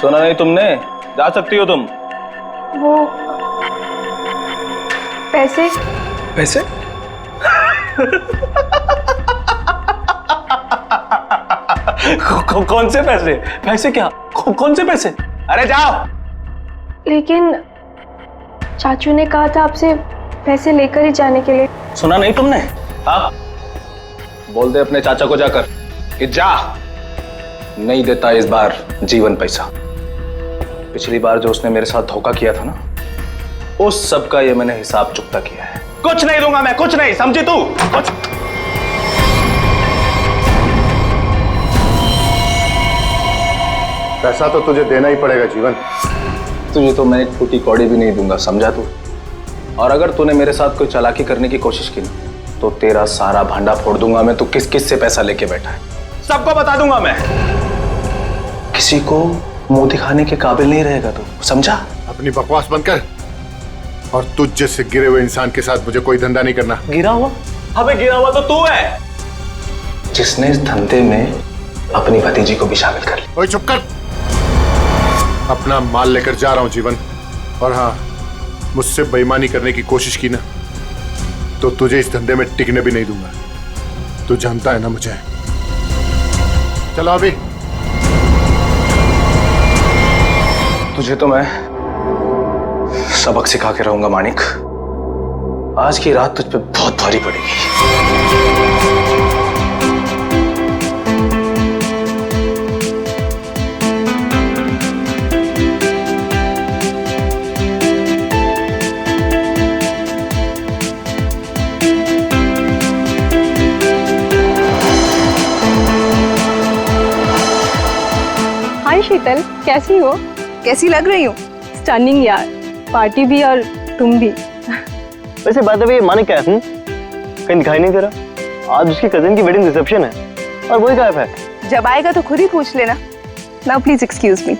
सुना नहीं तुमने? जा सकती हो तुम। वो पैसे पैसे? कौन से पैसे? पैसे क्या? कौन से पैसे? अरे जाओ। लेकिन चाचू ने कहा था आपसे पैसे लेकर ही जाने के लिए। सुना नहीं तुमने? हाँ, बोल दे अपने चाचा को जाकर कि जा, नहीं देता इस बार जीवन पैसा। पिछली बार जो उसने मेरे साथ धोखा किया था ना, उस सब का ये मैंने हिसाब चुकता किया है। कुछ नहीं दूंगा मैं, कुछ नहीं, समझी तू? कुछ पैसा तो तुझे देना ही पड़ेगा जीवन। तुझे तो मैं एक फूटी कौड़ी भी नहीं दूंगा, समझा तू? और अगर तूने मेरे साथ कोई चालाकी करने की कोशिश की ना, तो तेरा सारा भांडा फोड़ दूंगा मैं। तू किस किस से पैसा लेके बैठा है सबको बता दूंगा मैं। किसी को मुंह दिखाने के काबिल नहीं रहेगा तू, समझा? अपनी बकवास बंद कर और तुझ जैसे गिरे हुए इंसान के साथ मुझे कोई धंधा नहीं करना। गिरा हुआ? अबे गिरा हुआ तो तू है, जिसने इस धंधे में अपनी भतीजी को भी शामिल कर लिया। ओए चुप कर। अपना माल लेकर जा रहा हूं जीवन। और हाँ, मुझसे बेईमानी करने की कोशिश की ना, तो तुझे इस धंधे में टिकने भी नहीं दूंगा। तू जानता है ना मुझे। चलो अभी। तुझे तो मैं सबक सिखा के रहूंगा मानिक। आज की रात तुझ पे बहुत भारी पड़ेगी। हाय शीतल, कैसी हो? कैसी लग रही हूँ? स्टनिंग यार, पार्टी भी और तुम भी। वैसे बात है, मानिक क्या है? कहीं दिखाई नहीं दे रहा। आज उसकी कजिन की वेडिंग रिसेप्शन है और वही गायब है। जब आएगा तो खुद ही पूछ लेना। Now please excuse me.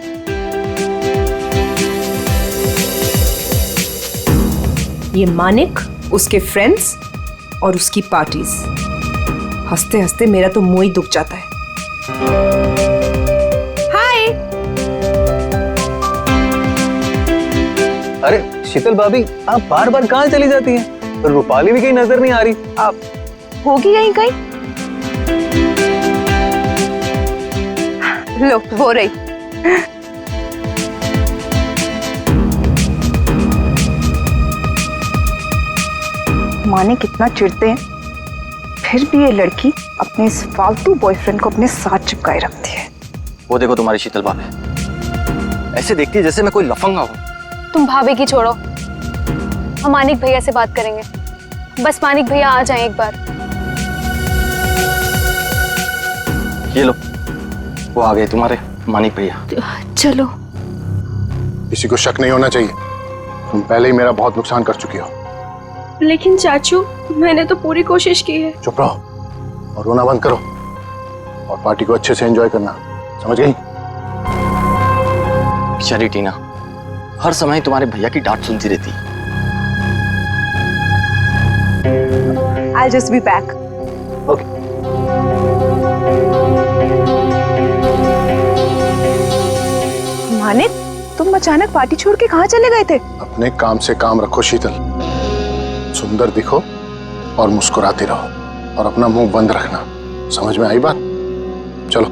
ये मानिक, उसके फ्रेंड्स और उसकी पार्टीज। हंसते हंसते मेरा तो मुंह ही दुख जाता है। हाय। अरे शीतल भाभी, आप बार बार कहाँ चली जाती हैं? रूपाली भी कहीं नजर नहीं आ रही। आप होगी यहीं कहीं? लो, हो रही। माने कितना चिढ़ते हैं, फिर भी ये लड़की अपने इस फालतू बॉयफ्रेंड को अपने साथ चिपकाए रखती है। वो देखो तुम्हारी शीतल भाभी, ऐसे देखती है जैसे मैं कोई लफंगा हूँ। तुम भाभी की छोड़ो, हम मानिक भैया से बात करेंगे। बस मानिक भैया आ जाएं एक बार। ये लो, वो आ गए तुम्हारे मानिक भैया। चलो। किसी को शक नहीं होना चाहिए। तुम पहले ही मेरा बहुत नुकसान कर चुकी हो। लेकिन चाचू, मैंने तो पूरी कोशिश की है। चुप रहो और रोना बंद करो और पार्टी को अच्छे से एंजॉय करना, समझ गई? बेचारी टीना हर समय तुम्हारे भैया की डांट सुनती रहती। I'll just be back. Okay. Manik, तुम अचानक पार्टी छोड़ के कहाँ चले गए थे? अपने काम से काम रखो शीतल। सुंदर दिखो और मुस्कुराते रहो और अपना मुंह बंद रखना, समझ में आई बात? चलो।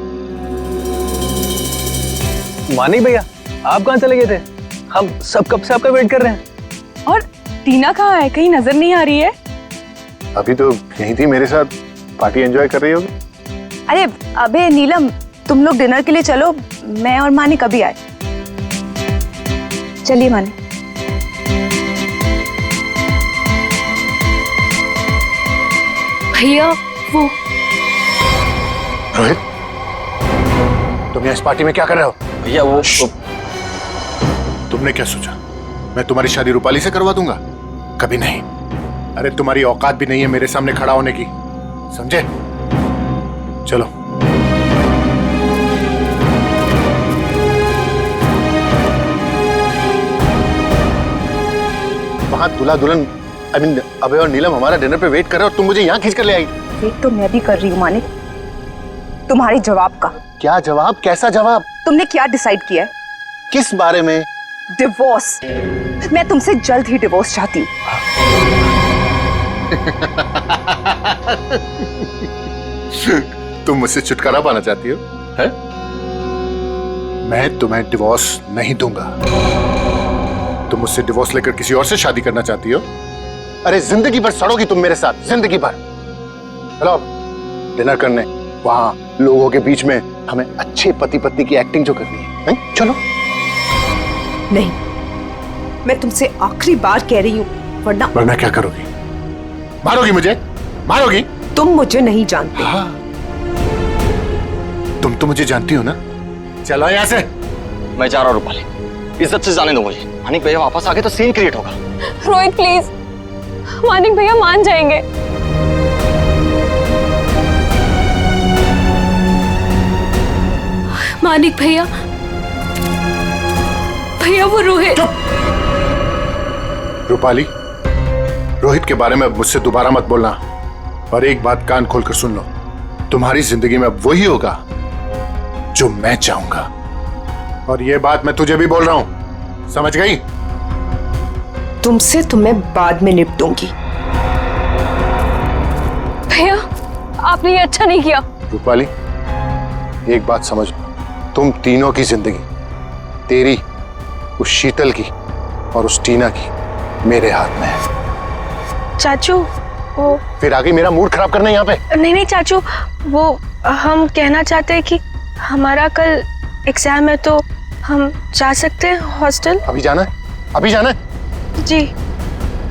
मानिक भैया, आप कहाँ चले गए थे? हम सब कब से आपका वेट कर रहे हैं। और टीना कहाँ है? कहीं नजर नहीं आ रही है। अभी तो यहीं थी मेरे साथ, पार्टी एंजॉय कर रही होगी। अरे अबे नीलम, तुम लोग डिनर के लिए चलो, मैं और मानिक अभी आए। चलिए मानिक। भैया वो रोहित, तुम यहाँ इस पार्टी में क्या कर रहे हो? भैया वो तुमने क्या सोचा मैं तुम्हारी शादी रूपाली से करवा दूंगा? कभी नहीं। अरे तुम्हारी औकात भी नहीं है मेरे सामने खड़ा होने की, समझे? चलो। वहां दूल्हा दुल्हन अबे और नीलम हमारा डिनर पे वेट कर रहे हो और तुम मुझे यहाँ खींच कर ले आई। वेट तो मैं भी कर रही हूँ मानिक, तुम्हारे जवाब का। क्या जवाब? कैसा जवाब? तुमने क्या डिसाइड किया है? किस बारे में? डिवोर्स। मैं तुमसे जल्द ही डिवोर्स चाहती हूँ। तुम मुझसे छुटकारा पाना चाहती हो, है? मैं तुम्हें डिवोर्स नहीं दूंगा। तुम मुझसे डिवोर्स लेकर किसी और से शादी करना चाहती हो? अरे जिंदगी भर सड़ोगी तुम मेरे साथ, जिंदगी भर। चलो डिनर करने, वहां लोगों के बीच में हमें अच्छे पति पत्नी की एक्टिंग जो करनी है, चलो। नहीं, मैं तुमसे आखिरी बार कह रही हूँ, वरना क्या करोगी? मारोगी मुझे? मारोगी? तुम मुझे नहीं जानते। हाँ, तुम तो मुझे जानती हो ना। चलो यहाँ से। मैं जा रहा हूँ रूपाली, इज्जत से जाने दो मुझे। मानिक भैया वापस आ गए तो सीन क्रिएट होगा। रोहित प्लीज, मानिक भैया मान जाएंगे। मानिक भैया, भैया वो रोहित। रूपाली, रोहित के बारे में मुझसे दोबारा मत बोलना। और एक बात कान खोलकर सुन लो, तुम्हारी जिंदगी में वही होगा जो मैं चाहूंगा। और ये बात मैं तुझे भी बोल रहा हूं, समझ गई? तुमसे तो मैं बाद में निपटूंगी। भैया आपने ये अच्छा नहीं किया। रूपाली, एक बात समझ लो, तुम तीनों की जिंदगी, तेरी, उस शीतल की और उस टीना की, मेरे हाथ में है। चाचू वो फिर आगे मेरा मूड खराब करना यहाँ पे? नहीं चाचू, वो हम कहना चाहते हैं कि हमारा कल एग्जाम है तो हम जा सकते हैं हॉस्टल। अभी जाना है? अभी जाना है? जी।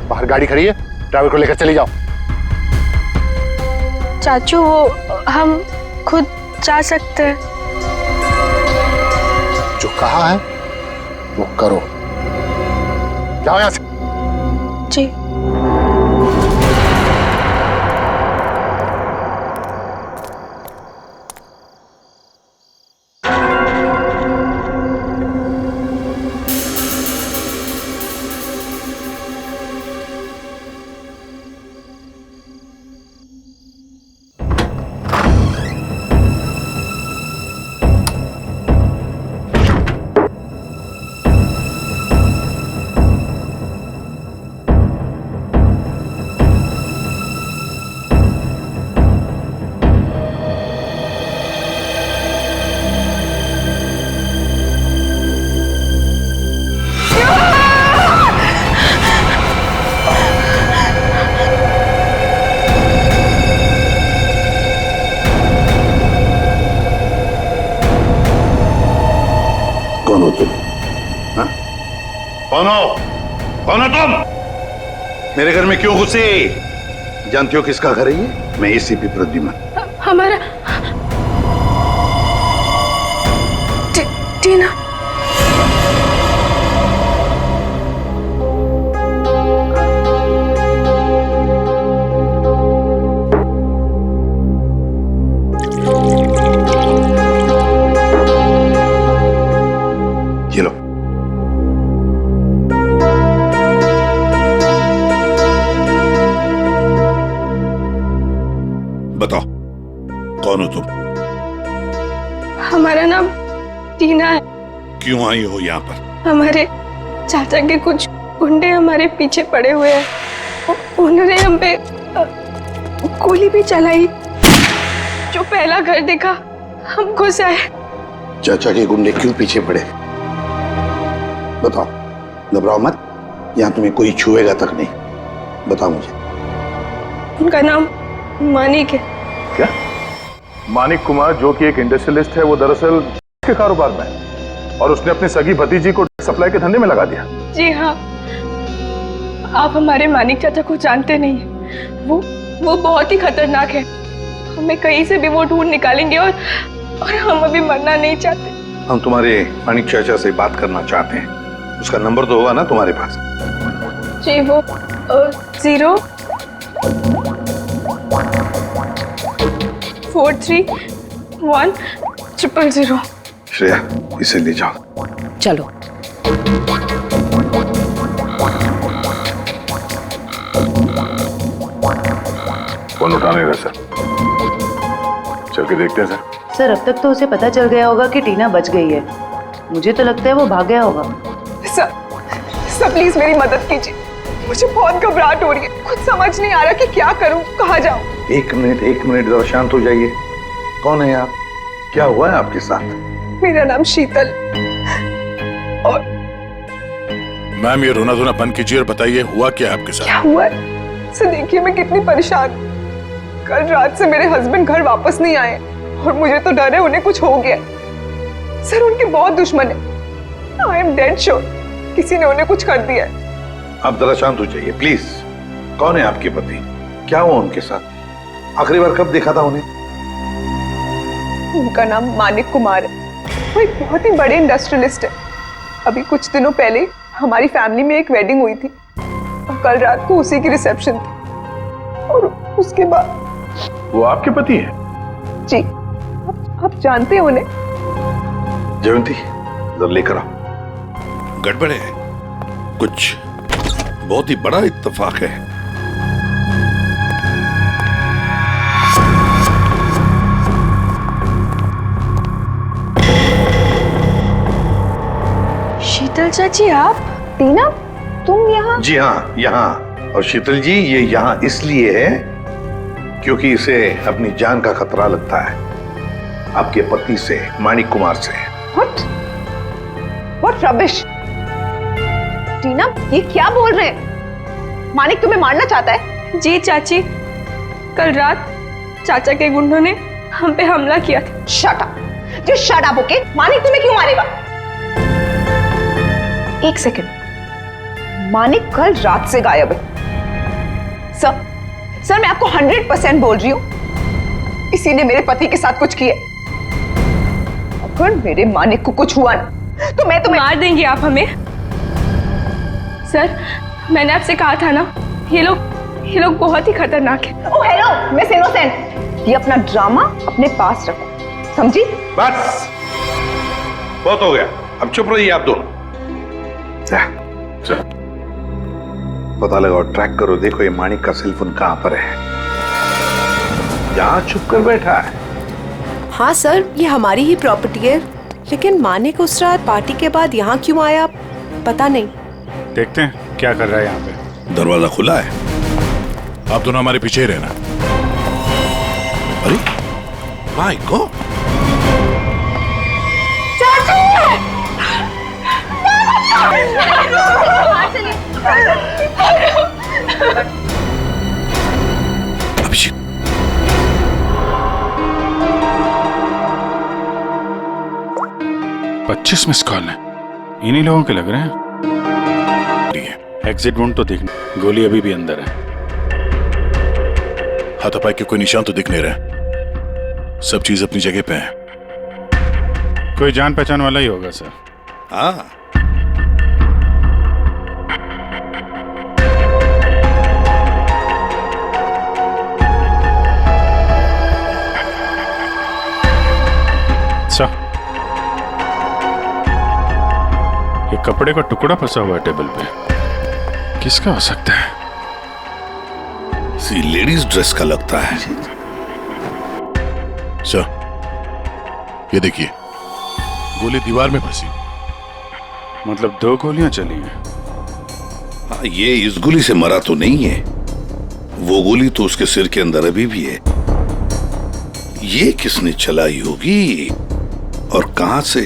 बाहर गाड़ी खड़ी है, ड्राइवर को लेकर चली जाओ। चाचू वो हम खुद जा सकते हैं। जो कहा है वो करो। जाओ यहाँ से। जी। कौन हो तुम? हाँ? कौन हो तुम? मेरे घर में क्यों घुसे? जानती हो किसका घर है ये? मैं एसीपी प्रद्युमन। हमारा टीना। ये लो। बताओ कौन हो तुम? हमारा नाम टीना है। क्यों आई हो यहाँ पर? हमारे चाचा के कुछ गुंडे हमारे पीछे पड़े हुए हैं। उन्होंने हम पे गोली भी चलाई। जो पहला घर देखा हम घुस आए। चाचा के गुंडे क्यों पीछे पड़े? बताओ, घबराओ मत, यहाँ तुम्हें कोई छुएगा तक नहीं। बताओ मुझे। उनका नाम मानिक है। क्या? मानिक कुमार, जो कि एक इंडस्ट्रियलिस्ट है, वो दरअसल के कारोबार में है और उसने अपनी सगी भतीजी को सप्लाई के धंधे में लगा दिया। जी हाँ, आप हमारे मानिक चाचा को जानते नहीं हैं। वो बहुत ही खतरनाक है। हमें कहीं से भी वो ढूंढ निकालेंगे और हम अभी मरना नहीं चाहते। हम तुम्हारे मानिक चाचा से बात करना चाहते हैं। उसका नंबर तो होगा ना तुम्हारे पास? जी, वो 0431000। श्रेया, इसे ले जाओ। चलो। फोन उठा नहीं रहा सर। चल के देखते हैं सर। सर अब तक तो उसे पता चल गया होगा कि टीना बच गई है, मुझे तो लगता है वो भाग गया होगा। सर प्लीज मेरी मदद कीजिए, मुझे बहुत घबराहट हो रही है, कुछ समझ नहीं आ रहा कि क्या करूं, कहाँ जाऊं। एक मिनट जरा शांत हो जाइए। कौन है आप? क्या हुआ है आपके साथ? मेरा नाम शीतल और मैम ये रोना धोना बंद कीजिए और बताइए हुआ क्या है आपके साथ? क्या हुआ है सर, देखिए मैं कितनी परेशान हूं। कल रात से मेरे हस्बैंड घर वापस नहीं आए और मुझे तो डर है उन्हें कुछ हो गया। सर उनके बहुत दुश्मन है, आई एम डेड श्योर किसी ने उन्हें कुछ कर दिया है। आप जरा शांत हो जाइए प्लीज। कौन है आपके पति? क्या हुआ उनके साथ? आखिरी बार कब देखा था उन्हें? उनका नाम मानिक कुमार है, वो एक बहुत ही बड़े इंडस्ट्रियलिस्ट है। अभी कुछ दिनों पहले हमारी फैमिली में एक वेडिंग हुई थी और कल रात को उसी की रिसेप्शन थी और उसके बाद। वो आपके पति है? जी, आप जानते हैं उन्हें? जयंती जरा लेकर आओ। गड़बड़ है, कुछ बहुत ही बड़ा इत्तेफाक है। शीतल चाची आप? टीना तुम यहाँ? जी हाँ, यहाँ। और शीतल जी ये यहाँ इसलिए है क्योंकि इसे अपनी जान का खतरा लगता है आपके पति से, मानिक कुमार से। What rubbish! टीना ये क्या बोल रहे हैं? मानिक तुम्हें मारना चाहता है? जी चाची, कल रात चाचा के गुंडों ने हम पे हमला किया था। Shut up! जो शट अप ओके? मानिक तुम्हें क्यों मारेगा? एक सेकंड, मानिक कल रात से गायब है। सर मैं आपको 100% बोल रही हूं, इसी ने मेरे पति के साथ कुछ किया। अगर मेरे मानिक को कुछ हुआ ना तो मैं तुम्हें मार देंगे आप हमें। सर मैंने आपसे कहा था ना, ये लोग बहुत ही खतरनाक है। ओह हेलो मिस इनोसेंट, ये अपना ड्रामा अपने पास रखो, समझी? बस बहुत हो गया, अब चुप रहिए आप दोनों। पता लगाओ, ट्रैक करो, देखो ये मानिक का सेलफोन कहां पर है। यहां छुप कर बैठा है। हाँ सर, ये हमारी ही प्रॉपर्टी है, लेकिन मानिक उस रात पार्टी के बाद यहाँ क्यों आया पता नहीं। देखते हैं क्या कर रहा है यहाँ पे। दरवाजा खुला है। आप दोनों हमारे पीछे ही रहना। अरे my God, Abhishek 25 miss call है, इन्हीं लोगों के लग रहे हैं। एग्जिट ढूंढ तो देखना, गोली अभी भी अंदर है। हाथापाई के कोई निशान तो दिख नहीं रहे, सब चीज अपनी जगह पे है। कोई जान पहचान वाला ही होगा सर। हाँ एक कपड़े का टुकड़ा फंसा हुआ है टेबल पे, किसका हो सकता है? सी लेडीज ड्रेस का लगता है। सर ये देखिए, गोली दीवार में फंसी, मतलब 2 गोलियां चली हैं। हाँ, ये इस गोली से मरा तो नहीं है, वो गोली तो उसके सिर के अंदर अभी भी है। ये किसने चलाई होगी और कहां से?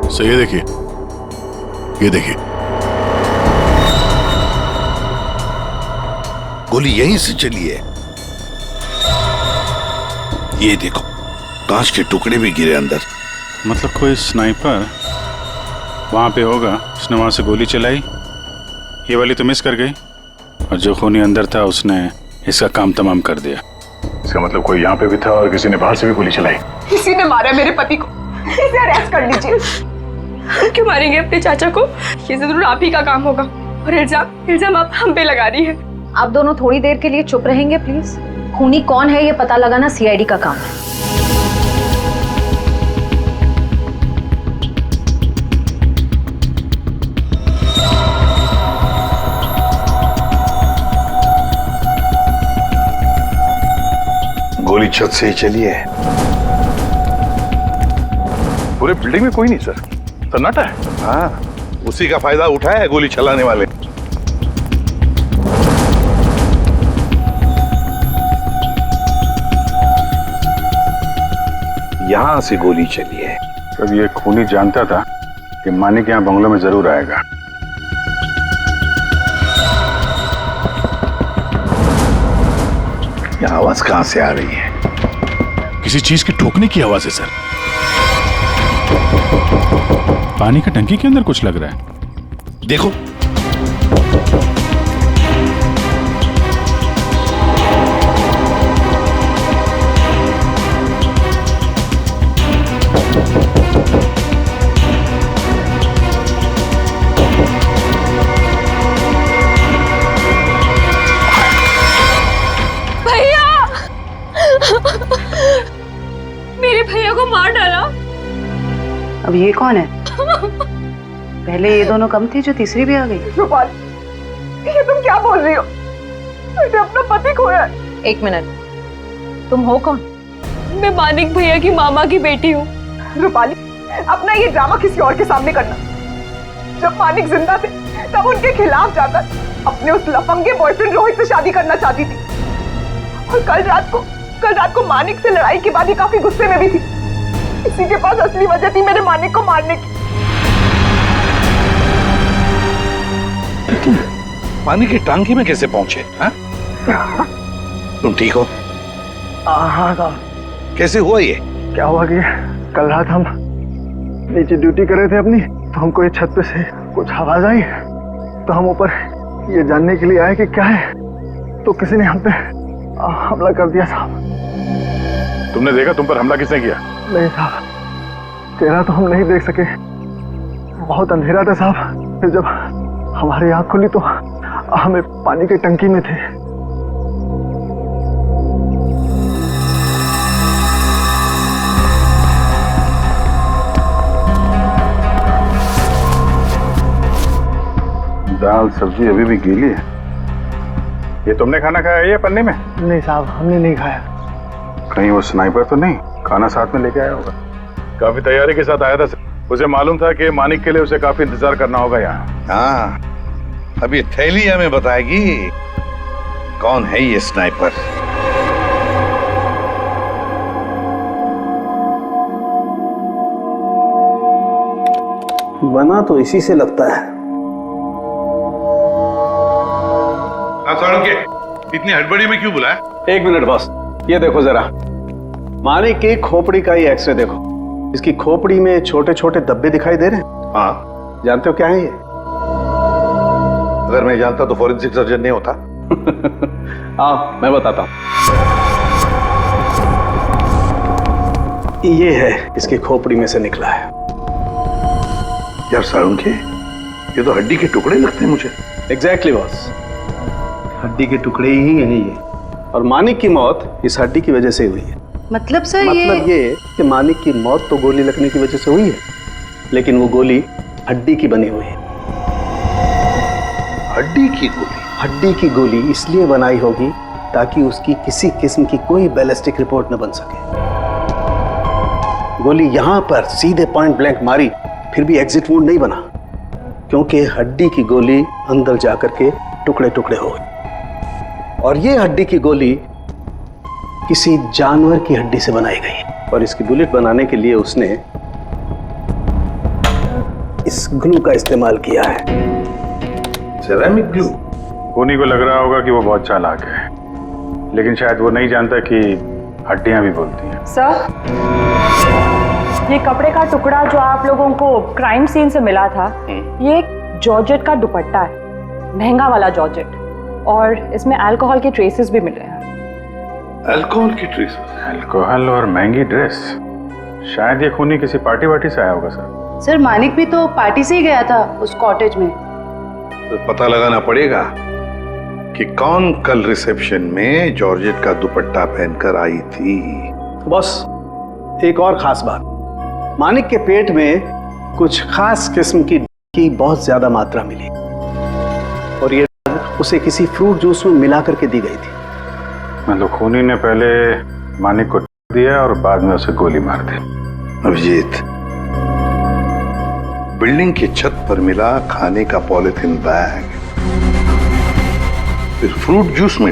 सर ये देखिए, ये देखिए, गोली यहीं से चली है। ये देखो, कांच के टुकड़े भी गिरे अंदर। मतलब कोई स्नाइपर वहां पे होगा, उसने वहां से गोली चलाई, ये वाली तो मिस कर गई, और जो खूनी अंदर था उसने इसका काम तमाम कर दिया। इसका मतलब कोई यहाँ पे भी था और किसी ने बाहर से भी गोली चलाई। किसी ने मारा मेरे पति को, इसे अरेस्ट कर लीजिए। हम क्यों मारेंगे अपने चाचा को? ये जरूर आप ही का काम होगा, और इल्जाम आप हम पे लगा रही है। आप दोनों थोड़ी देर के लिए चुप रहेंगे प्लीज। खूनी कौन है ये पता लगाना सीआईडी का काम है। गोली छत से ही चली है। पूरे बिल्डिंग में कोई नहीं सर, सन्नाटा है। हाँ, उसी का फायदा उठाया है गोली चलाने वाले। यहां से गोली चली है। तब ये खूनी जानता था कि मानिक यहाँ बंगलों में जरूर आएगा। ये आवाज कहां से आ रही है? किसी चीज के ठोकने की आवाज है सर। पानी का टंकी के अंदर कुछ लग रहा है। देखो, मेरे भैया को मार डाला। अब ये कौन है? पहले ये दोनों कम थी, जो तीसरी भी आ गई। रूपाली, ये तुम क्या बोल रही हो? मैंने अपना पति खोया है। एक मिनट, तुम हो कौन? मैं मानिक भैया की मामा की बेटी हूँ। रूपाली, अपना ये ड्रामा किसी और के सामने करना। जब मानिक जिंदा थे तब उनके खिलाफ जाकर अपने उस लफंगे बॉयफ्रेंड रोहित से शादी करना चाहती थी। और कल रात को मानिक से लड़ाई के बाद ही काफी गुस्से में भी थी। इसी के पास असली वजह थी मेरे मानिक को मारने की। पानी की टांकी में कैसे पहुंचे? हाँ? तुम ठीक हो? हाँ साहब। कैसे हुआ ये? क्या हुआ कि कल रात हम नीचे ड्यूटी कर रहे थे अपनी, तो हमको ये छत पे से कुछ आवाज आई, तो हम ऊपर ये जानने के लिए आए कि क्या है, तो किसी ने हम पे हमला कर दिया साहब। तुमने देखा तुम पर हमला किसने किया? नहीं साहब, चेहरा तो हम नहीं देख सके, बहुत अंधेरा था साहब। फिर जब हमारी आंख खुली तो हमें पानी की टंकी में थे। दाल सब्जी अभी भी गीली है। ये तुमने खाना खाया है ये पन्ने में? नहीं साहब, हमने नहीं खाया। कहीं वो स्नाइपर तो नहीं खाना साथ में लेके आया होगा? काफी तैयारी के साथ आया था। उसे मालूम था कि मानिक के लिए उसे काफी इंतजार करना होगा यहाँ। हाँ, अभी थैली हमें बताएगी कौन है ये स्नाइपर। बना तो इसी से लगता है। इतनी हड़बड़ी में क्यों बुलाया? एक मिनट बॉस, ये देखो जरा, मानिक की खोपड़ी का ही एक्सरे देखो। इसकी खोपड़ी में छोटे छोटे धब्बे दिखाई दे रहे हैं। हाँ, जानते हो क्या है ये? अगर मैं जानता तो फॉरेंसिक सर्जन नहीं होता। हाँ, मैं बताता हूँ। ये है इसकी खोपड़ी में से निकला है। यार साळुंखे, ये तो हड्डी के टुकड़े लगते हैं मुझे। एग्जैक्टली बॉस, हड्डी के टुकड़े ही है ये। और मानिक की मौत इस हड्डी की वजह से हुई है। मतलब सर मतलब ये कि मानिक की मौत तो गोली लगने की वजह से हुई है, लेकिन वो गोली हड्डी की बनी हुई है। हड्डी की गोली? हड्डी की गोली इसलिए बनाई होगी ताकि उसकी किसी किस्म की कोई बैलिस्टिक रिपोर्ट न बन सके। गोली यहां पर सीधे पॉइंट ब्लैंक मारी, फिर भी एग्जिट वुंड नहीं बना, क्योंकि हड्डी की गोली अंदर जाकर के टुकड़े टुकड़े हो गए। और ये हड्डी की गोली किसी जानवर की हड्डी से बनाई गई, और इसकी बुलेट बनाने के लिए उसने इस ग्लू का इस्तेमाल किया है। Ceramic glue? खूनी को लग रहा होगा कि वो बहुत चालाक है, लेकिन शायद वो नहीं जानता कि हड्डियां भी बोलती हैं। सर, ये कपड़े का टुकड़ा जो आप लोगों को क्राइम सीन से मिला था, ये एक जॉर्जेट का दुपट्टा है, महंगा वाला जॉर्जेट, और इसमें अल्कोहल के ट्रेसेस भी मिले हैं। अल्कोहल की ट्रेसेस? अल्कोहल और महंगी ड्रेस, शायद ये खूनी किसी पार्टी वार्टी से आया होगा सर। सर, मानिक भी तो पार्टी से ही गया था उस कॉटेज में। तो पता लगाना पड़ेगा कि कौन कल रिसेप्शन में जॉर्जेट का दुपट्टा पहनकर आई थी। बॉस, एक और खास बात, मानिक के पेट में कुछ खास किस्म की बहुत ज्यादा मात्रा मिली, और ये उसे किसी फ्रूट जूस में मिला करके दी गई थी। मतलब खूनी ने पहले मानिक को दिया और बाद में उसे गोली मार दी। अभिजीत, बिल्डिंग की छत पर मिला खाने का पॉलिथीन बैग, फिर फ्रूट जूस में,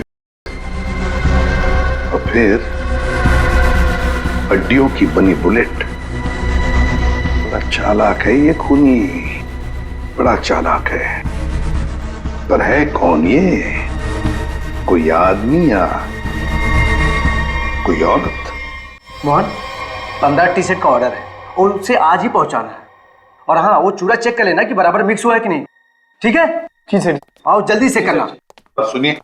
और फिर हड्डियों की बनी बुलेट। बड़ा चालाक है ये खूनी, बड़ा चालाक है। पर है कौन ये? कोई आदमी या कोई औरत? मोहन, 15 टी शर्ट का ऑर्डर है और उसे आज ही पहुंचाना है। और हाँ, वो चूड़ा चेक कर लेना कि बराबर मिक्स हुआ है कि नहीं। ठीक है? जी सर। आओ जल्दी से करना। सुनिए।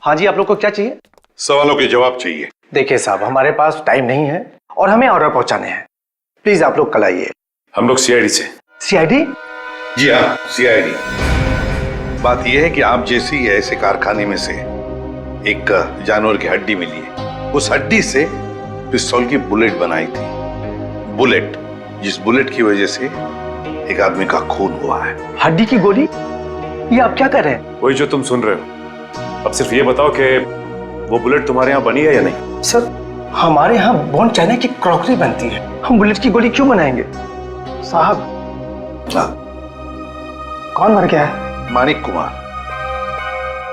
हाँ जी, आप लोग को क्या चाहिए? सवालों के जवाब चाहिए। देखिए साहब, हमारे पास टाइम नहीं है और हमें ऑर्डर पहुंचाने हैं। प्लीज आप लोग कल आइए। हम लोग सीआईडी से। सीआईडी? जी हाँ, सीआईडी। बात यह है कि आप जैसी ऐसे कारखाने में से एक जानवर की हड्डी मिली है। उस हड्डी से पिस्तौल की बुलेट बनाई थी। बुलेट, जिस बुलेट की वजह से एक आदमी का खून हुआ है। हड्डी की गोली? ये आप क्या कर रहे हैं? वही जो तुम सुन रहे हो। अब सिर्फ ये बताओ कि वो बुलेट तुम्हारे यहाँ बनी है या नहीं? सर, हमारे यहाँ बोन चाइना की क्रॉकरी बनती है। हम बुलेट की गोली क्यों बनाएंगे? साहब, कौन मर गया है? मानिक कुमार,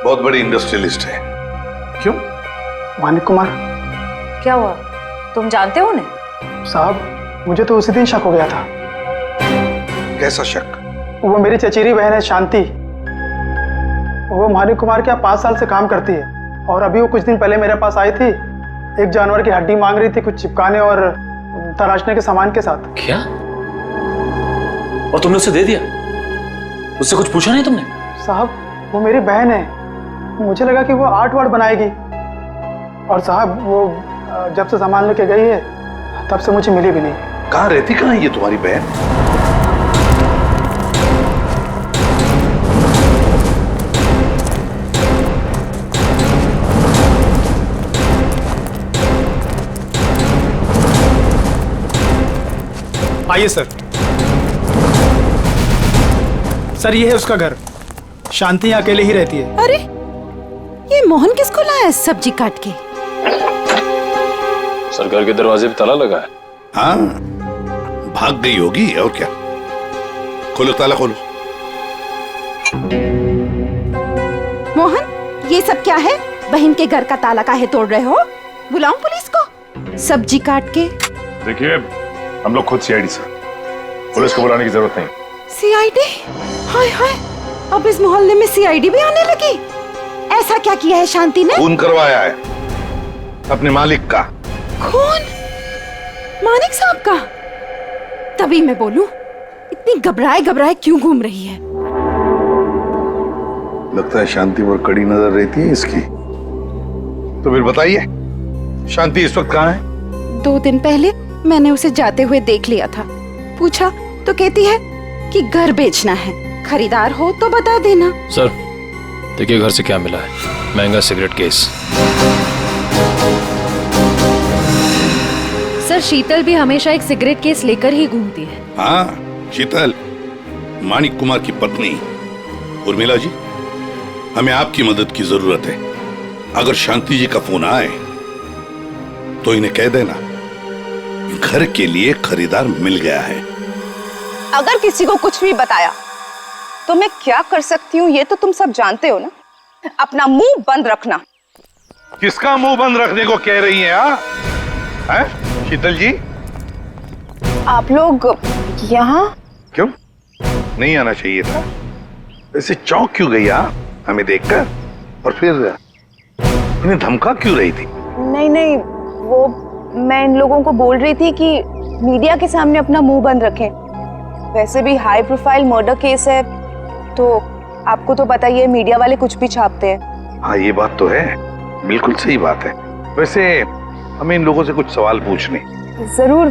बहुत बड़ी इंडस्ट्रियलिस्ट है। क्यों? मानिक कुमार? क्या हुआ? तुम जानते हो उन्हें? साहब, मुझे तो उसी दिन शक हो गया था। कैसा शक? वो मेरी चचेरी बहन है शांति। वो मानिक कुमार के यहाँ 5 साल से काम करती है और अभी वो कुछ दिन पहले मेरे पास आई थी। एक जानवर की हड्डी मांग रही थी, कुछ चिपकाने और तराशने के सामान के साथ। क्या? और तुमने उसे दे दिया? उससे कुछ पूछा नहीं तुमने? साहब, वो मेरी बहन है। मुझे लगा कि वो आर्ट वार्ट बनाएगी। और साहब, वो जब से सामान लेके गई है तब से मुझे मिली भी नहीं। कहाँ रहती, कहाँ ये तुम्हारी बहन? आइए सर। सर, ये है उसका घर। शांति अकेले ही रहती है। अरे, ये मोहन किसको लाया है सब्जी काट के? सर, घर के दरवाजे पे ताला लगा है। हाँ, भाग गई होगी और क्या। खोलो, ताला खोलो। मोहन, ये सब क्या है? बहन के घर का ताला काहे तोड़ रहे हो? बुलाऊं पुलिस को? सब्जी काट के। देखिए, हम लोग खुद सीआईडी से, पुलिस को बुलाने की जरूरत नहीं। सीआईडी? हाय हाय, अब इस मोहल्ले में सीआईडी भी आने लगी। ऐसा क्या किया है शांति ने? खून करवाया है अपने मालिक का। खून? मानिक साहब का? तभी मैं बोलूं, इतनी घबराए घबराए क्यों घूम रही है? लगता है शांति पर कड़ी नजर रहती है इसकी। तो फिर बताइए, शांति इस वक्त कहाँ है? 2 दिन पहले मैंने उसे जाते हुए देख लिया था। पूछा तो कहती है कि घर बेचना है, खरीदार हो तो बता देना। सर, देखिए घर से क्या मिला है। महंगा सिगरेट केस। सर, शीतल भी हमेशा एक सिगरेट केस लेकर ही घूमती है। हाँ, शीतल, मानिक कुमार की पत्नी। उर्मिला जी, हमें आपकी मदद की जरूरत है। अगर शांति जी का फोन आए तो इन्हें कह देना घर के लिए खरीदार मिल गया है। अगर किसी को कुछ भी बताया तो मैं क्या कर सकती हूँ ये तो तुम सब जानते हो ना। अपना मुंह बंद रखना। किसका मुंह बंद रखने को कह रही हैं? हैं? शीतल जी, आप लोग यहाँ क्यों नहीं आना चाहिए था? वैसे चौंक क्यों गई आप हमें देखकर? और फिर इन्हें धमका क्यों रही थी? नहीं, वो मैं इन लोगों को बोल रही थी कि मीडिया के सामने अपना मुंह बंद रखें। वैसे भी हाई प्रोफाइल मर्डर केस है तो आपको तो पता ही है, मीडिया वाले कुछ भी छापते हैं। हाँ, ये बात तो है, बिल्कुल सही बात है। वैसे हमें इन लोगों से कुछ सवाल पूछने। जरूर।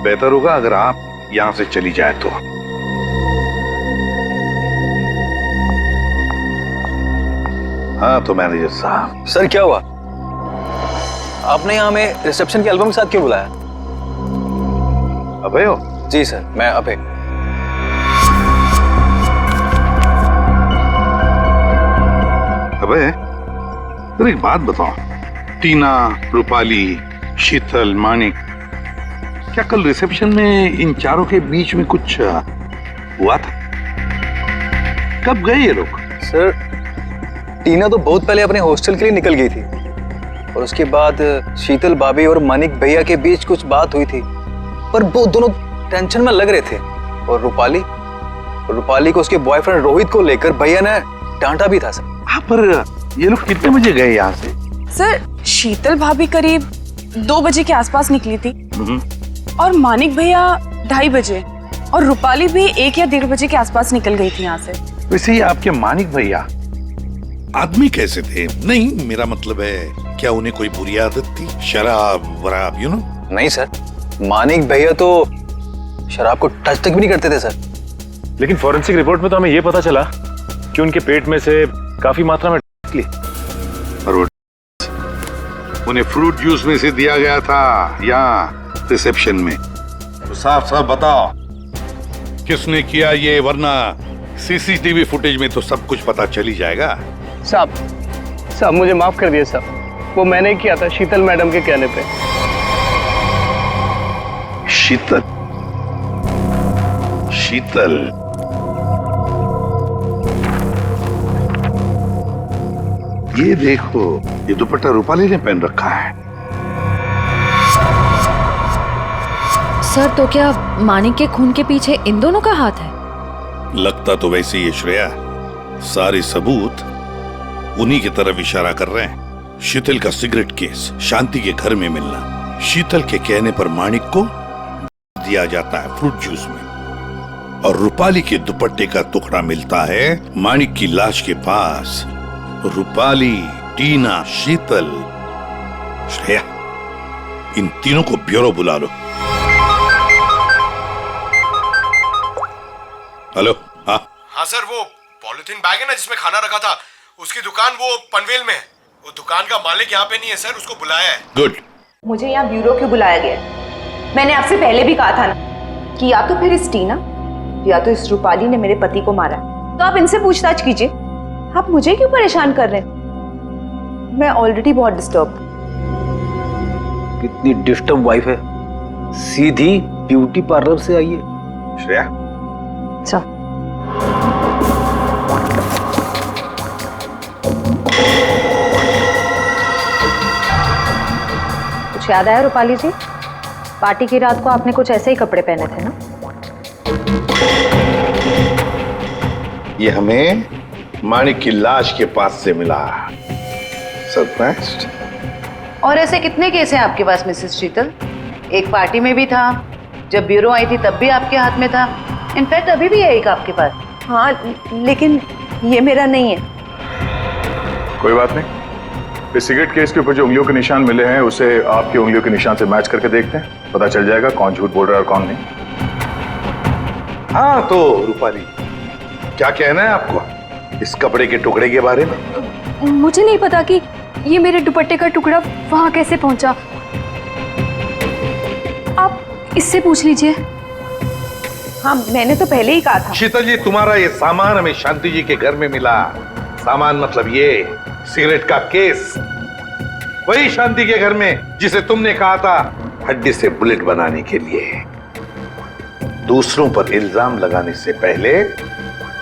बेहतर होगा अगर आप यहाँ से चली जाए तो। हाँ तो मैनेजर साहब। सर, क्या हुआ? आपने यहाँ हमें रिसेप्शन के एल्बम के साथ क्यों बुलाया? अभय हो? जी सर, मैं अभय। अभय, तो एक बात बताओ, टीना, रूपाली, शीतल, मानिक, क्या कल रिसेप्शन में इन चारों के बीच में कुछ हुआ था? कब गए ये लोग? सर, टीना तो बहुत पहले अपने हॉस्टल के लिए निकल गई थी और उसके बाद शीतल भाभी और मानिक भैया के बीच कुछ बात हुई थी, पर वो दोनों टेंशन में लग रहे थे। और रूपाली को उसके बॉयफ्रेंड रोहित को लेकर भैया ने डांटा भी था सर। हाँ, पर ये लोग कितने बजे गए यहाँ से? सर, शीतल भाभी करीब 2 बजे के आसपास निकली थी और मानिक भैया 2:30 बजे और रूपाली भी 1 या 1:30 बजे के आसपास निकल गई थी यहाँ से। वैसे ही आपके मानिक भैया आदमी कैसे थे? नहीं, मेरा मतलब है क्या उन्हें कोई बुरी आदत थी? शराब वराब, यू नो? नहीं सर, मानिक भैया तो शराब को टच तक भी नहीं करते थे सर। लेकिन फॉरेंसिक रिपोर्ट में तो हमें यह पता चला कि उनके पेट में से काफी मात्रा में निकली। और उन्हें फ्रूट जूस में से दिया गया था यहाँ रिसेप्शन में। तो साफ साफ बताओ किसने किया ये, वरना सीसीटीवी फुटेज में तो सब कुछ पता चल ही जाएगा। साहब मुझे माफ कर दिए साहब, वो मैंने किया था शीतल मैडम के कहने पे। शीतल? ये देखो, ये दुपट्टा रूपाली ने पहन रखा है। सर, तो क्या मानिक के खून के पीछे इन दोनों का हाथ है? लगता तो वैसे ही है श्रेया। सारे सबूत उन्हीं की तरफ इशारा कर रहे हैं। शीतल का सिगरेट केस, शांति के घर में मिलना, शीतल के कहने पर मानिक को दिया जाता है फ्रूट जूस में, और रूपाली के दुपट्टे का टुकड़ा मिलता है मानिक की लाश के पास। रूपाली, टीना, शीतल, श्रेया, इन तीनों को ब्यूरो बुला लो। हेलो? हाँ सर, वो पॉलिथीन बैग है ना जिसमें खाना रखा था, उसकी दुकान वो पनवेल में है। वो दुकान का मालिक यहाँ पे नहीं है सर, उसको बुलाया है। गुड। मुझे यहाँ ब्यूरो क्यों बुलाया गया? मैंने आपसे पहले भी कहा था ना कि या तो फिर इस टीना या तो इस रूपाली ने मेरे पति को मारा, तो आप इनसे पूछताछ कीजिए। आप मुझे क्यों परेशान कर रहे हैं? मैं ऑलरेडी बहुत डिस्टर्ब। कितनी डिस्टर्ब वाइफ है, सीधी ब्यूटी पार्लर से आई है। श्रेया, अच्छा, कुछ याद आया रूपाली जी? पार्टी की रात को आपने कुछ ऐसे ही कपड़े पहने थे ना? ये हमें मानिक की लाश के पास से मिला। सरप्राइज्ड। और ऐसे कितने केस हैं आपके पास मिसेस शीतल? एक पार्टी में भी था, जब ब्यूरो आई थी तब भी आपके हाथ में था, इनफैक्ट अभी भी है एक आपके पास। हाँ, लेकिन ये मेरा नहीं है। कोई बात नहीं, इस सिगरेट केस के ऊपर जो उंगलियों के निशान मिले हैं उसे आपकी उंगलियों के निशान से मैच करके देखते हैं, पता चल जाएगा कौन झूठ बोल रहा है और कौन नहीं। हाँ, तो रूपाली, क्या कहना है आपको इस कपड़े के टुकड़े के बारे में? मुझे नहीं पता कि ये मेरे दुपट्टे का टुकड़ा वहां कैसे पहुंचा। आप इससे पूछ लीजिए। हाँ, मैंने तो पहले ही कहा था। शीतल जी, तुम्हारा ये सामान हमें शांति जी के घर में मिला। सामान मतलब ये सिगरेट का केस, वही शांति के घर में जिसे तुमने कहा था हड्डी से बुलेट बनाने के लिए। दूसरों पर इल्जाम लगाने से पहले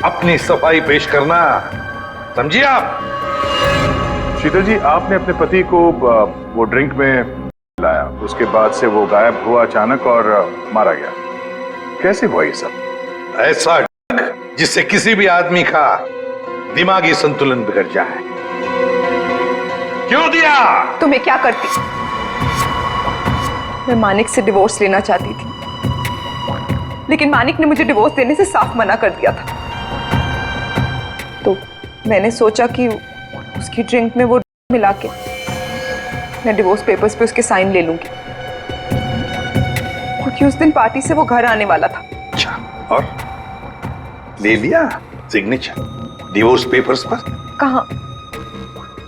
अपनी सफाई पेश करना, समझिए आप? शीतल जी, आपने अपने पति को वो ड्रिंक में लाया, उसके बाद से वो गायब हुआ अचानक और मारा गया। कैसे हुआ ये सब? ऐसा ड्रग जिससे किसी भी आदमी का दिमागी संतुलन बिगड़ जाए। क्यों दिया? तो मैं क्या करती? मैं मानिक से डिवोर्स लेना चाहती थी, लेकिन मानिक ने मुझे डिवोर्स देने से साफ मना कर दिया था। तो मैंने सोचा कि उसकी ड्रिंक में वो मिला के मैं डिवोर्स पेपर्स पे उसके साइन ले लूंगी, क्योंकि उस दिन पार्टी से वो घर आने वाला था। अच्छा, और ले लिया सिग्नेचर डिवोर्स पेपर्स पर? कहाँ,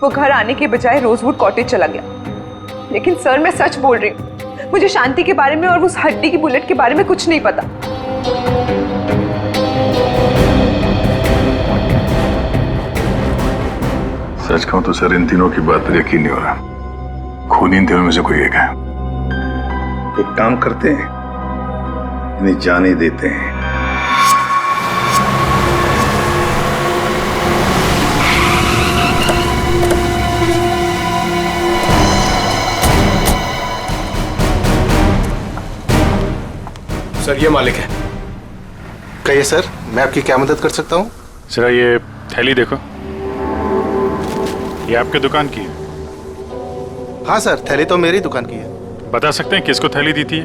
वो घर आने के बजाय रोजवुड कॉटेज चला गया। लेकिन सर, मैं सच बोल रही हूँ, मुझे शांति के बारे में और उस हड्डी की बुलेट के बारे में कुछ नहीं पता। सच कहूं तो सर, इन तीनों की बात पर यकीन नहीं हो रहा। खूनी इन तीनों में से कोई एक है। एक काम करते हैं, इन्हें जाने देते हैं। सर ये मालिक है। कहिए सर, मैं आपकी क्या मदद कर सकता हूँ? सर ये थैली देखो, ये आपके दुकान की है। हाँ सर, थैली तो मेरी दुकान की है। बता सकते हैं किसको थैली दी थी?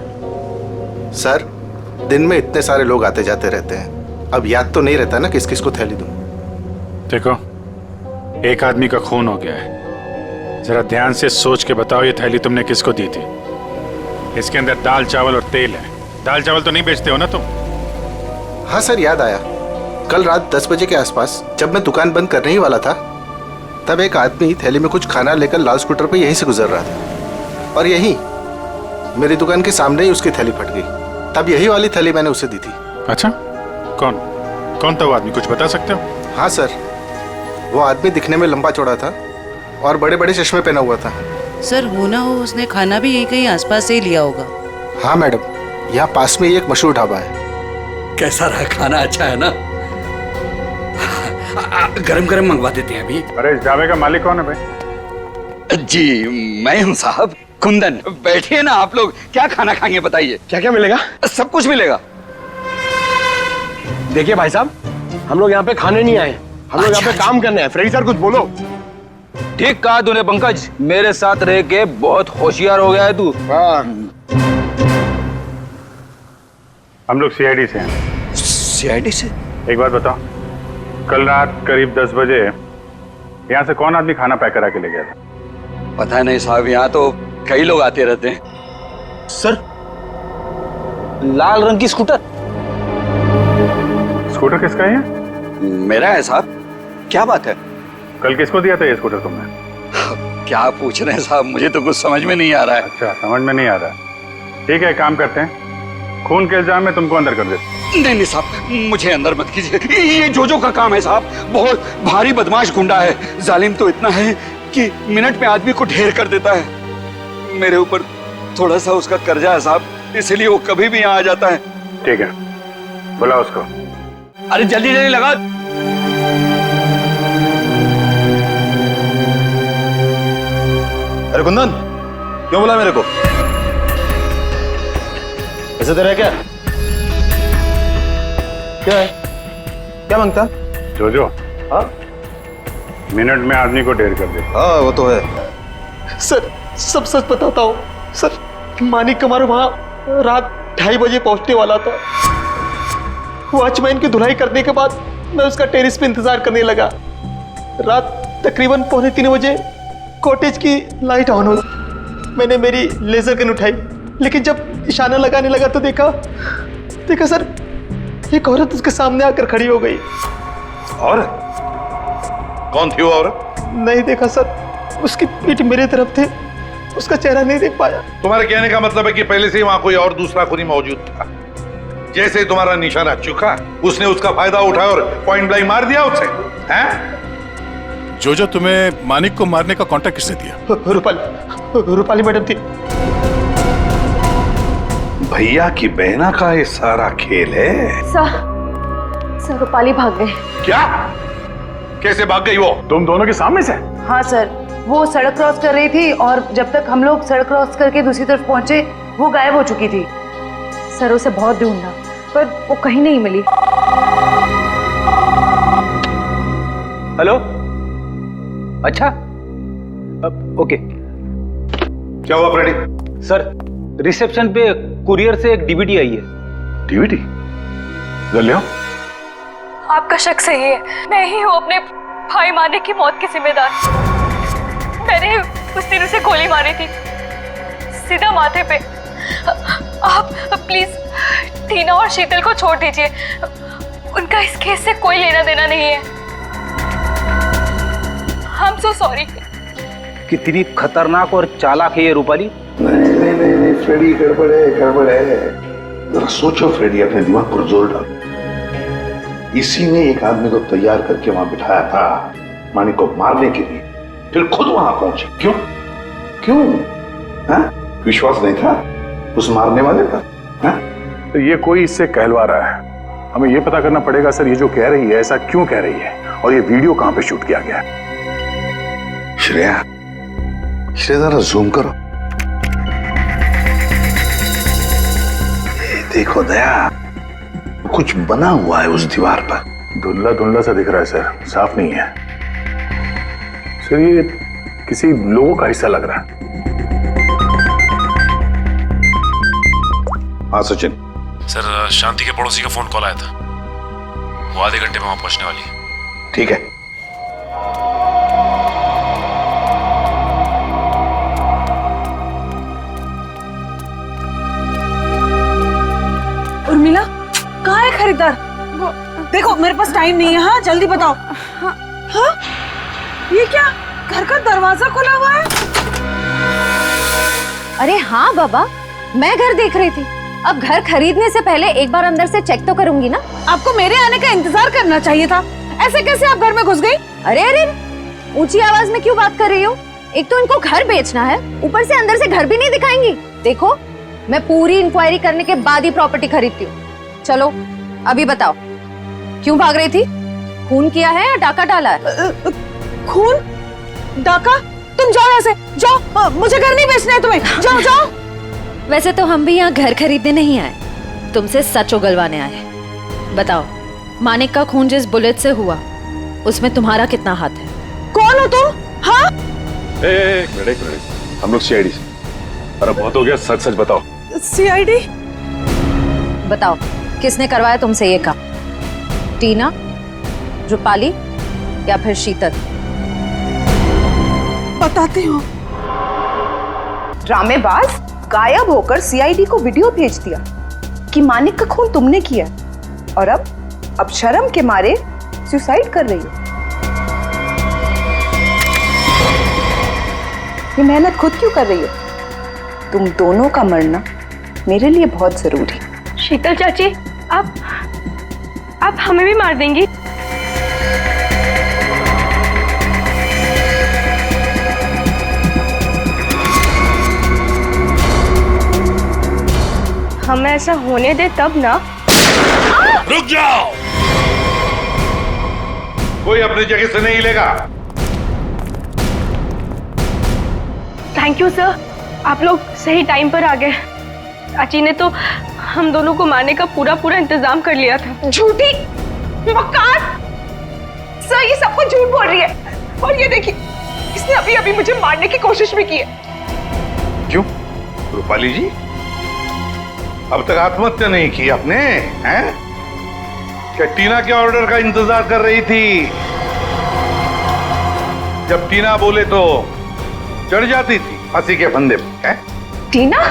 सर, दिन में इतने सारे लोग आते जाते रहते हैं, अब याद तो नहीं रहता ना किस किस को थैली दूं। देखो, एक आदमी का खून हो गया है, जरा ध्यान से सोच के बताओ ये थैली तुमने किसको दी थी? इसके अंदर दाल चावल और तेल है। दाल चावल तो नहीं बेचते हो ना तुम? हाँ सर, याद आया। कल रात 10 बजे के आसपास जब मैं दुकान बंद करने ही वाला था, तब एक आदमी थैली में कुछ खाना लेकर लाल स्कूटर पर यहीं से गुजर रहा था, और यहीं मेरी दुकान के सामने ही उसकी थैली फट गई। तब यही वाली थैली मैंने उसे दी थी। अच्छा, कौन कौन था वो आदमी, कुछ बता सकते हो? हाँ सर, वो आदमी दिखने में लंबा चौड़ा था और बड़े बड़े चश्मे पहना हुआ था। सर हो ना हो उसने खाना भी यहीं कहीं आसपास से ही लिया होगा। हाँ मैडम, यहाँ पास में ही एक मशहूर ढाबा है। कैसा रहा खाना? अच्छा है ना? गरम गरम मंगवा देते हैं अभी। अरे इस ढाबे का मालिक कौन है भाई? जी मैं हूँ साहब, कुंदन। बैठिए ना आप लोग, क्या खाना खाएंगे बताइए? क्या क्या मिलेगा? सब कुछ मिलेगा। देखिए भाई साहब, हम लोग यहाँ पे खाने नहीं आए, हम लोग यहाँ पे काम करने आए। फ्रेडी सर कुछ बोलो। ठीक कहा तूने पंकज, मेरे साथ रह के बहुत होशियार हो गया है तू। हम लोग सीआईडी से हैं। सीआईडी से? एक बात बताओ, कल रात करीब 10 बजे यहाँ से कौन आदमी खाना पैक करा के ले गया था? पता नहीं साहब, यहाँ तो कई लोग आते रहते हैं। सर, लाल रंग की स्कूटर। स्कूटर किसका है? मेरा है साहब। क्या बात है? कल किसको दिया था ये स्कूटर तुमने? क्या पूछ रहे हैं साहब, मुझे तो कुछ समझ में नहीं आ रहा है। अच्छा, समझ में नहीं आ रहा है। ठीक है, एक काम करते हैं, खून के इल्जाम में तुमको अंदर कर देते। नहीं नहीं साहब, मुझे अंदर मत कीजिए। ये जोजो का काम है साहब, बहुत भारी बदमाश गुंडा है। जालिम तो इतना है कि मिनट में आदमी को ढेर कर देता है। मेरे ऊपर थोड़ा सा उसका कर्जा है साहब, इसलिए वो कभी भी यहाँ आ जाता है। ठीक है, बुलाओ उसको। अरे जल्दी जल्दी लगा। अरे कुंदन, क्यों बोला मेरे को? ऐसे तेरा क्या क्या है? क्या मांगता? जोजो, हाँ मिनट में आदमी को ढेर कर दे। हाँ वो तो है। सर, सब सच बताता हूँ सर। मानिक कुमार वहाँ रात 2:30 बजे पहुंचने वाला था। वॉचमैन की धुलाई करने के बाद मैं उसका टेरिस पे इंतजार करने लगा। रात तकरीबन 2:45 बजे कॉटेज की लाइट ऑन हुई। मैंने मेरी लेजर गन उठाई, लेकिन जब इशारा लगाने लगा तो देखा सर, एक औरत उसके सामने आकर खड़ी हो गई। औरत? कौन थी वो औरत? नहीं देखा सर, उसकी पीठ मेरे तरफ थे, उसका चेहरा नहीं देख पाया। तुम्हारे कहने का मतलब है कि पहले से ही वहां कोई और दूसरा खूनी मौजूद था। जैसे ही तुम्हारा निशाना चुका, उसने उसका फायदा उठाया और पॉइंट ब्लैंक मार दिया उसे, हैं? जोजो, तुम्हें मानिक को मारने का कॉन्ट्रैक्ट किसने दिया? रूपाली मैडम थी। भैया की बहना का ये सारा खेल है। सर रूपाली भाग गए। क्या? कैसे भाग गई वो? तुम दोनों के सामने से? हाँ सर, वो सड़क क्रॉस कर रही थी और जब तक हम लोग सड़क क्रॉस करके दूसरी तरफ पहुंचे वो गायब हो चुकी थी। सर उसे बहुत ढूंढा पर वो कहीं नहीं मिली। हेलो, अच्छा, ओके। क्या हुआ फ्रेडी? सर, रिसेप्शन पे कुरियर से एक डीवीडी आई है। डीवीडी? ले आओ। आपका शक सही है, मैं ही हूँ अपने भाई मानिक की मौत की जिम्मेदार। मैंने उस दिन उसे गोली मारी थी, सीधा माथे पे। आप प्लीज टीना और शीतल को छोड़ दीजिए, उनका इस केस से कोई लेना देना नहीं है। I'm so sorry। कितनी खतरनाक और चालाक है ये रूपाली। नहीं फ्रेडी, गड़बड़ है। जरा सोचो फ्रेडी, अपने दिमाग पर जोर डालो। इसी ने एक आदमी को तैयार करके वहां बिठाया था मानिक को मारने के लिए, फिर खुद वहां पहुंचे। क्यों? हाँ? विश्वास नहीं था उस मारने वाले का? हाँ? तो ये कोई इससे कहलवा रहा है। हमें ये पता करना पड़ेगा सर, ये जो कह रही है ऐसा क्यों कह रही है, और ये वीडियो कहां पे शूट किया गया है। श्रेया, जरा जूम करो। ये देखो दया, कुछ बना हुआ है उस दीवार पर। धुंधला धुंधला सा दिख रहा है सर, साफ नहीं है सर। ये किसी लोगों का हिस्सा लग रहा है। हाँ सचिन। सर, शांति के पड़ोसी का फोन कॉल आया था। वो आधे घंटे में वहां पहुंचने वाली है। ठीक है। उर्मिला, कहाँ है खरीदार? देखो मेरे पास टाइम नहीं है। हाँ जल्दी बताओ। हाँ ये क्या, घर का दरवाजा खुला हुआ है? अरे हाँ बाबा, मैं घर देख रही थी। अब घर खरीदने से पहले एक बार अंदर से चेक तो करूंगी ना। आपको मेरे आने का इंतजार करना चाहिए था। ऐसे कैसे आप घर में घुस गई? अरे अरे, ऊंची आवाज में क्यों बात कर रही हो? एक तो इनको घर बेचना है, ऊपर से अंदर से घर भी नहीं दिखाएंगी। देखो, मैं पूरी इंक्वायरी करने के बाद ही प्रॉपर्टी खरीदती हूँ। चलो अभी बताओ, क्यों भाग रही थी? खून किया है या डाका डाला है? खून? डाका? तुम जाओ यहाँ से, जाओ। मुझे घर नहीं बेचना है तुम्हें, जाओ जाओ। वैसे तो हम भी यहाँ घर खरीदने नहीं आए, तुमसे सच उगलवाने आए। बताओ, मानिक का खून जिस बुलेट से हुआ, उसमें तुम्हारा कितना हाथ है? कौन हो तुम? हाँ? एक मिनट, हम लोग सीआईडी से। अरे बहुत हो गया, सच सच बताओ। सीआईडी? बताओ, किसने करवाया तुमसे ये काम? टीना, रूपाली या फिर शीतल? बताती हूँ। ड्रामेबाज, गायब होकर सीआईडी को वीडियो भेज दिया कि मानिक का खून तुमने किया, और अब शर्म के मारे सुसाइड कर रही हो। ये मेहनत खुद क्यों कर रही हो? तुम दोनों का मरना मेरे लिए बहुत जरूरी है। शीतल चाची, आप हमें भी मार देंगी? हमें ऐसा होने दे तब ना। रुक जाओ, कोई अपनी जगह से नहीं हिलेगा। थैंक यू सर, आप लोग सही टाइम पर आ गए। चाची ने तो हम दोनों को मारने का पूरा इंतजाम कर लिया था। झूठी मक्कार! सर ये सब कुछ झूठ बोल रही है, और ये देखिए, इसने अभी अभी मुझे मारने की कोशिश भी की है। क्यों रूपाली जी, अब तक आत्महत्या नहीं की आपने? हैं? क्या टीना के ऑर्डर का इंतजार कर रही थी? जब टीना बोले तो चढ़ जाती थी फांसी के फंदे पे। टीना?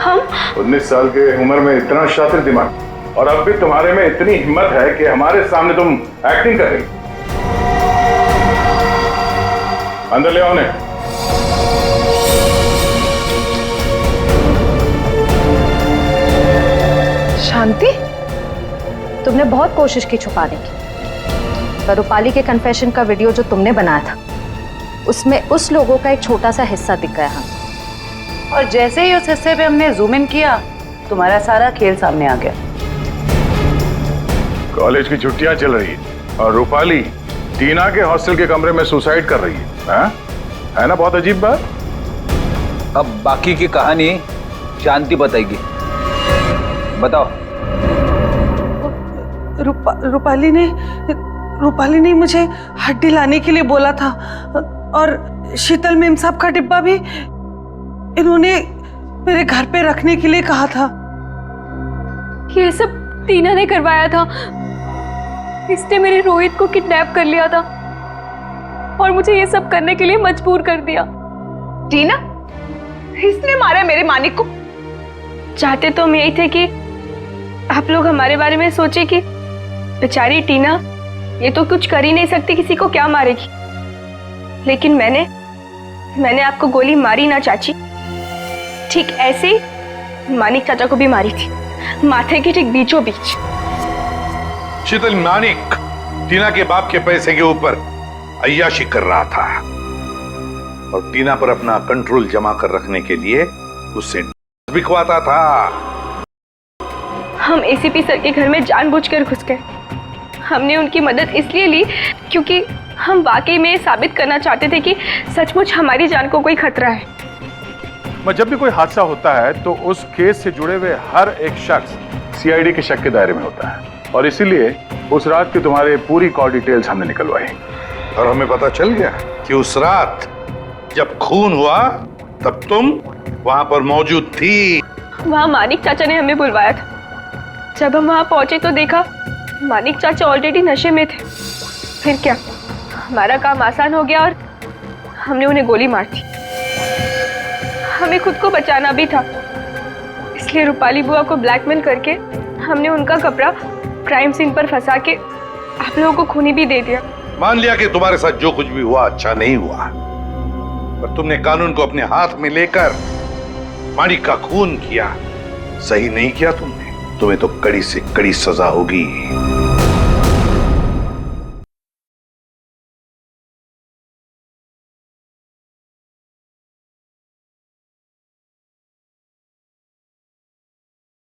हम 19 साल के उम्र में इतना शातिर दिमाग, और अब भी तुम्हारे में इतनी हिम्मत है कि हमारे सामने तुम एक्टिंग कर रही। अंदर ले आओ उन्हें। शांति, तुमने बहुत कोशिश की छुपाने की, पर रूपाली के कन्फेशन का वीडियो जो तुमने बनाया था, उसमें उस लोगों का एक छोटा सा हिस्सा दिख गया हमें। और जैसे ही उस हिस्से पे हमने जूम इन किया, तुम्हारा सारा खेल सामने आ गया। कॉलेज की छुट्टियां चल रही है और रूपाली टीना के हॉस्टल के कमरे में सुसाइड कर रही है ना? बहुत अजीब बात। अब बाकी की कहानी शांति बताएगी। बताओ। रूपाली ने मुझे हड्डी लाने के लिए बोला था, और शीतल मेम साहब का डिब्बा भी इन्होंने मेरे घर पे रखने के लिए कहा था। ये सब टीना ने करवाया था। इसने मेरे रोहित को किडनैप कर लिया था और मुझे ये सब करने के लिए मजबूर कर दिया। टीना? इसने मारा मेरे मानिक को? चाहते तो हम यही थे कि आप लोग हमारे बारे में सोचे कि बेचारी टीना ये तो कुछ कर ही नहीं सकती, किसी को क्या मारेगी। लेकिन मैंने आपको गोली मारी ना चाची, ठीक ऐसे ही मानिक चाचा को भी मारी थी, माथे के ठीक बीचों बीच। शीतल, मानिक टीना के बाप के पैसे के ऊपर अय्याशी कर रहा था और टीना पर अपना कंट्रोल जमा कर रखने के लिए उससे बिकवाता था। हम एसीपी सर के घर में जानबूझकर घुस गए। हमने उनकी मदद इसलिए ली क्योंकि हम वाकई में साबित करना चाहते थे कि सचमुच हमारी जान को कोई खतरा है। जब भी कोई हादसा होता है तो उस केस से जुड़े हुए हर एक शख्स सीआईडी के शक के दायरे में होता है, और इसीलिए उस रात की तुम्हारे पूरी कॉल डिटेल्स हमने निकलवाई और हमें पता चल गया कि उस रात जब खून हुआ तब तुम वहां पर मौजूद थी। वहाँ मानिक चाचा ने हमें बुलवाया था। जब हम वहाँ पहुंचे तो देखा मानिक चाचा ऑलरेडी नशे में थे। फिर क्या, हमारा काम आसान हो गया और हमने उन्हें गोली मार दी। हमें खुद को बचाना भी था, इसलिए रूपाली बुआ को ब्लैकमेल करके हमने उनका कपड़ा क्राइम सीन पर फंसा के आप लोगों को खूनी भी दे दिया। मान लिया कि तुम्हारे साथ जो कुछ भी हुआ अच्छा नहीं हुआ, पर तुमने कानून को अपने हाथ में लेकर मानिक का खून किया। सही नहीं किया तुमने, तुम्हें तो कड़ी से कड़ी सजा होगी।